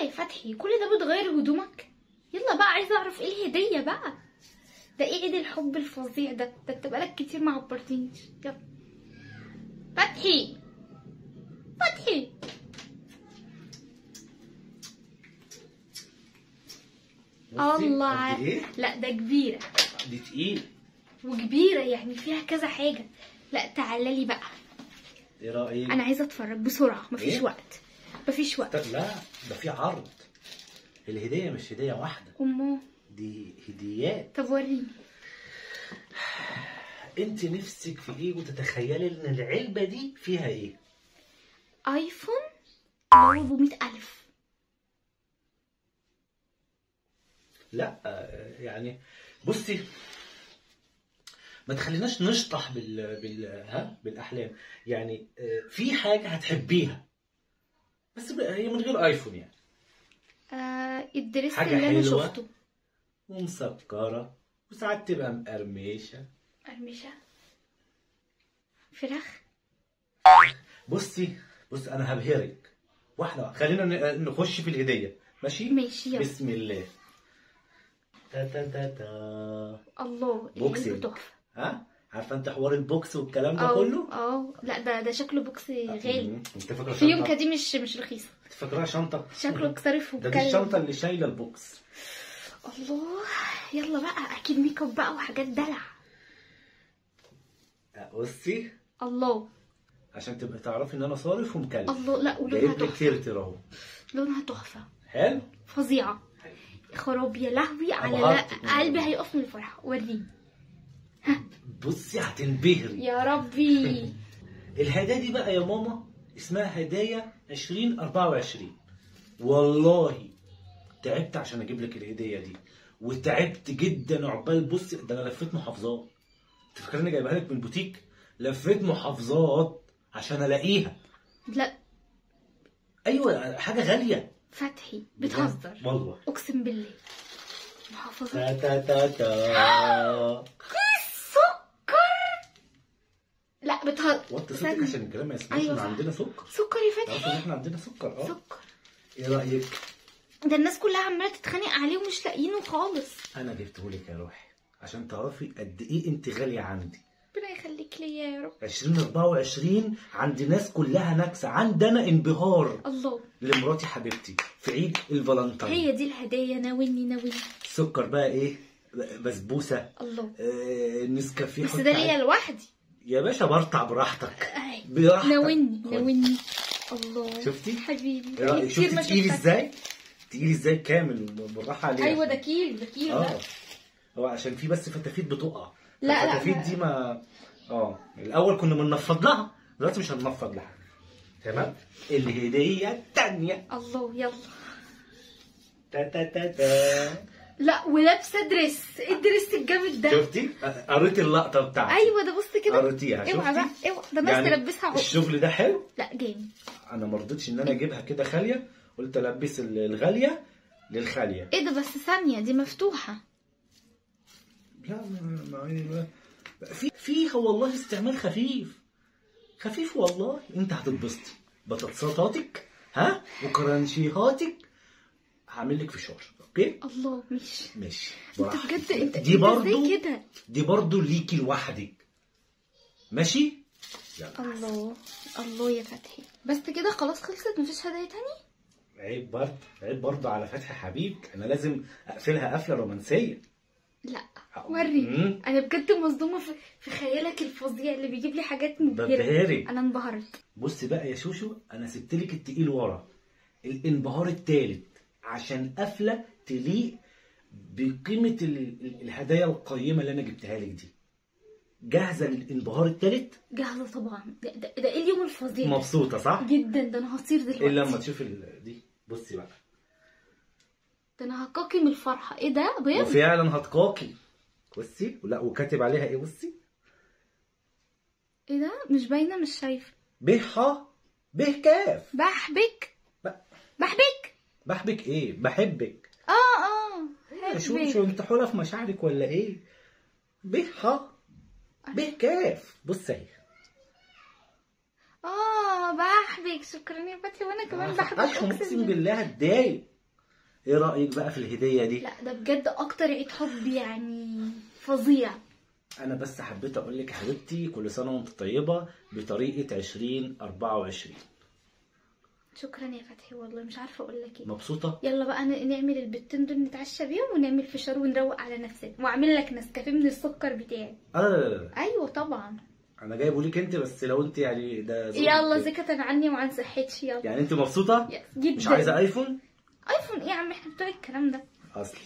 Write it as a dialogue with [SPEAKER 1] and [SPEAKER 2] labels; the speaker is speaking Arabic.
[SPEAKER 1] يلا يا فتحي، كل ده بتغير هدومك؟ يلا بقى، عايزه اعرف ايه الهديه بقى. ده ايه عيد الحب الفظيع ده انت بقالك كتير ما عبرتنيش. يلا فتحي، فتحي. الله.
[SPEAKER 2] قد ايه؟
[SPEAKER 1] لا ده كبيره.
[SPEAKER 2] دي تقيل
[SPEAKER 1] وكبيره يعني فيها كذا حاجه. لا تعالى لي بقى.
[SPEAKER 2] ايه رايك؟
[SPEAKER 1] انا عايزه اتفرج بسرعه، مفيش
[SPEAKER 2] إيه؟
[SPEAKER 1] وقت، مفيش وقت.
[SPEAKER 2] لا ده في عرض. الهديه مش هديه واحده، دي هديات.
[SPEAKER 1] طب وريني.
[SPEAKER 2] انت نفسك في ايه وتتخيلي ان العلبه دي فيها ايه؟
[SPEAKER 1] ايفون اللي هو ب100,000.
[SPEAKER 2] لا يعني بصي، ما تخليناش نشطح بالاحلام. يعني في حاجه هتحبيها بس هي من غير ايفون يعني.
[SPEAKER 1] الدريس
[SPEAKER 2] حاجه
[SPEAKER 1] اللي انا
[SPEAKER 2] حلوه
[SPEAKER 1] شفته
[SPEAKER 2] ومسكره وساعات تبقى مقرمشه.
[SPEAKER 1] قرمشه فراخ.
[SPEAKER 2] بصي انا هبهرك واحده واحده. خلينا نخش في الهديه. ماشي
[SPEAKER 1] ماشي يلا.
[SPEAKER 2] بسم الله. تا تا تا تا.
[SPEAKER 1] الله
[SPEAKER 2] بوكسنج.
[SPEAKER 1] تحفه.
[SPEAKER 2] ها عارفه انت حوار البوكس والكلام ده كله؟
[SPEAKER 1] لا ده شكله بوكس غالي.
[SPEAKER 2] انت فاكره
[SPEAKER 1] في يوم
[SPEAKER 2] شنطه؟
[SPEAKER 1] دي مش رخيصه.
[SPEAKER 2] انت فاكراها شنطه؟
[SPEAKER 1] شكله صارف
[SPEAKER 2] ده دي الشنطه اللي شايله البوكس.
[SPEAKER 1] الله. يلا بقى، اكيد ميك اب بقى وحاجات دلع.
[SPEAKER 2] بصي
[SPEAKER 1] الله،
[SPEAKER 2] عشان تبقى تعرفي ان انا صارف ومكلف.
[SPEAKER 1] الله. لا ولونها
[SPEAKER 2] جايب لك
[SPEAKER 1] تحفه.
[SPEAKER 2] تيرتر اهو.
[SPEAKER 1] لونها تحفه
[SPEAKER 2] حلو
[SPEAKER 1] فظيعه. خراب يا لهوي على
[SPEAKER 2] أبهرتك.
[SPEAKER 1] قلبي هيقف من الفرحه. وريني.
[SPEAKER 2] بصي هتنبهري
[SPEAKER 1] يا ربي.
[SPEAKER 2] الهدايا دي بقى يا ماما اسمها هدايا 2024. والله تعبت عشان اجيب لك الهديه دي، وتعبت جدا عقبال. بصي ده انا لفيت محافظات. انت فاكرني جايبها لك من بوتيك؟ لفيت محافظات عشان الاقيها.
[SPEAKER 1] لا
[SPEAKER 2] ايوه حاجه غاليه.
[SPEAKER 1] فتحي بتهزر
[SPEAKER 2] والله
[SPEAKER 1] اقسم بالله. محافظه
[SPEAKER 2] تا تا تا تا.
[SPEAKER 1] سكر. لا بتهزر.
[SPEAKER 2] وطي صوتك عشان الكلام ما يسمعش.
[SPEAKER 1] أيوة
[SPEAKER 2] ان
[SPEAKER 1] صح.
[SPEAKER 2] عندنا سكر.
[SPEAKER 1] سكر يا
[SPEAKER 2] تعرفوا ان
[SPEAKER 1] فتحي.
[SPEAKER 2] احنا عندنا سكر؟
[SPEAKER 1] سكر.
[SPEAKER 2] ايه رايك؟
[SPEAKER 1] ده الناس كلها عماله تتخانق عليه ومش لاقيينه خالص.
[SPEAKER 2] انا جبتهولك يا روحي عشان تعرفي قد ايه انت غاليه عندي.
[SPEAKER 1] ربنا يخليك ليا يا رب.
[SPEAKER 2] 2024 عند ناس كلها نكسه، عندنا انبهار.
[SPEAKER 1] الله.
[SPEAKER 2] لمراتي حبيبتي في عيد الفالنتين.
[SPEAKER 1] هي دي الهدايا. ناولني.
[SPEAKER 2] سكر بقى ايه؟ بسبوسه.
[SPEAKER 1] الله.
[SPEAKER 2] نسكافيه.
[SPEAKER 1] بس ده ليا لوحدي
[SPEAKER 2] يا باشا، برطع براحتك.
[SPEAKER 1] أي.
[SPEAKER 2] براحتك.
[SPEAKER 1] ناولني. الله
[SPEAKER 2] شفتي؟
[SPEAKER 1] حبيبي.
[SPEAKER 2] ايه رايك؟ شفتي تقيل ازاي؟ تقيل ازاي كامل بالراحه عليه.
[SPEAKER 1] ايوه ده كيلو ده.
[SPEAKER 2] هو عشان في بس فتافيت بتقع.
[SPEAKER 1] لا
[SPEAKER 2] الفتافيت دي ما الاول كنا بننفض لها، دلوقتي مش هننفض لها. تمام. الهديه الثانيه.
[SPEAKER 1] الله يلا.
[SPEAKER 2] تا تا تا تا.
[SPEAKER 1] لا ولابسه دريس. ايه الدريس الجامد ده؟
[SPEAKER 2] شفتي؟ قريت اللقطه بتاعتي.
[SPEAKER 1] ايوه ده بص كده.
[SPEAKER 2] قريتيها. شفتي؟
[SPEAKER 1] اوعى بقى اوعى. ده ناس تلبسها عقد.
[SPEAKER 2] الشغل ده حلو.
[SPEAKER 1] لا جامد.
[SPEAKER 2] انا ما رضيتش ان انا اجيبها كده خاليه، قلت البس الغاليه للخاليه.
[SPEAKER 1] ايه ده؟ بس ثانيه دي مفتوحه.
[SPEAKER 2] لا فيها والله استعمال خفيف والله. انت هتتبسطي. بطاطساتك وكرانشيهاتك هعمل لك فشار. اوكي.
[SPEAKER 1] الله
[SPEAKER 2] ماشي
[SPEAKER 1] انت بجد انت
[SPEAKER 2] دي برضو
[SPEAKER 1] ازاي كده؟
[SPEAKER 2] دي برضو ليكي لوحدك. ماشي يلا.
[SPEAKER 1] الله يا فتحي. بس كده خلاص خلصت؟ مفيش هدايا تاني؟
[SPEAKER 2] عيب برضو على فتحي حبيب. انا لازم اقفلها قفله رومانسيه.
[SPEAKER 1] لا وري. انا بجد مصدومه في خيالك الفظيع اللي بيجيب لي حاجات مبهره. انا انبهرت.
[SPEAKER 2] بصي بقى يا شوشو، انا سبت لك التقيل ورا. الانبهار التالت عشان قفله تليق بقيمه الهدايا القيمه اللي انا جبتها لك دي. جاهزه للانبهار التالت؟
[SPEAKER 1] جاهزه طبعا. ده ايه اليوم الفظيع.
[SPEAKER 2] مبسوطه صح؟
[SPEAKER 1] جدا. ده انا هطير دلوقتي.
[SPEAKER 2] الا لما تشوف دي. بصي بقى،
[SPEAKER 1] ده انا هكاكي من الفرحه. ايه ده؟ بيض.
[SPEAKER 2] وفعلا هتكاكي. بصي لا، وكاتب عليها ايه؟ بصي.
[SPEAKER 1] ايه ده؟ مش باينه، مش شايفه.
[SPEAKER 2] ب كاف. بحبك ايه؟ بحبك. شو انت حوله في مشاعرك ولا ايه؟ ب كاف. بص اهي.
[SPEAKER 1] بحبك. شكرا يا فتحي. وانا كمان بحبك.
[SPEAKER 2] اقسم بالله هتضايق. ايه رايك بقى في الهديه دي؟
[SPEAKER 1] لا ده بجد اكتر عيد حب يعني فظيع.
[SPEAKER 2] انا بس حبيت اقول لك يا حبيبتي كل سنه وانت طيبه بطريقه 2024.
[SPEAKER 1] شكرا يا فتحي، والله مش عارفه اقول لك ايه.
[SPEAKER 2] مبسوطه؟
[SPEAKER 1] يلا بقى نعمل البتين دول نتعشى بيهم ونعمل فشار ونروق على نفسنا، واعمل لك نسكافيه من السكر بتاعي.
[SPEAKER 2] لا لا لا،
[SPEAKER 1] ايوه طبعا.
[SPEAKER 2] انا جايبه ليك انت، بس لو انت يعني ده ذوقك
[SPEAKER 1] يلا
[SPEAKER 2] كده.
[SPEAKER 1] زكاة عني وعن صحتي. يلا
[SPEAKER 2] يعني انت مبسوطه؟
[SPEAKER 1] جدا.
[SPEAKER 2] مش عايزه ايفون؟
[SPEAKER 1] ايفون ايه يا عم، احنا بتوع الكلام ده.
[SPEAKER 2] اصلي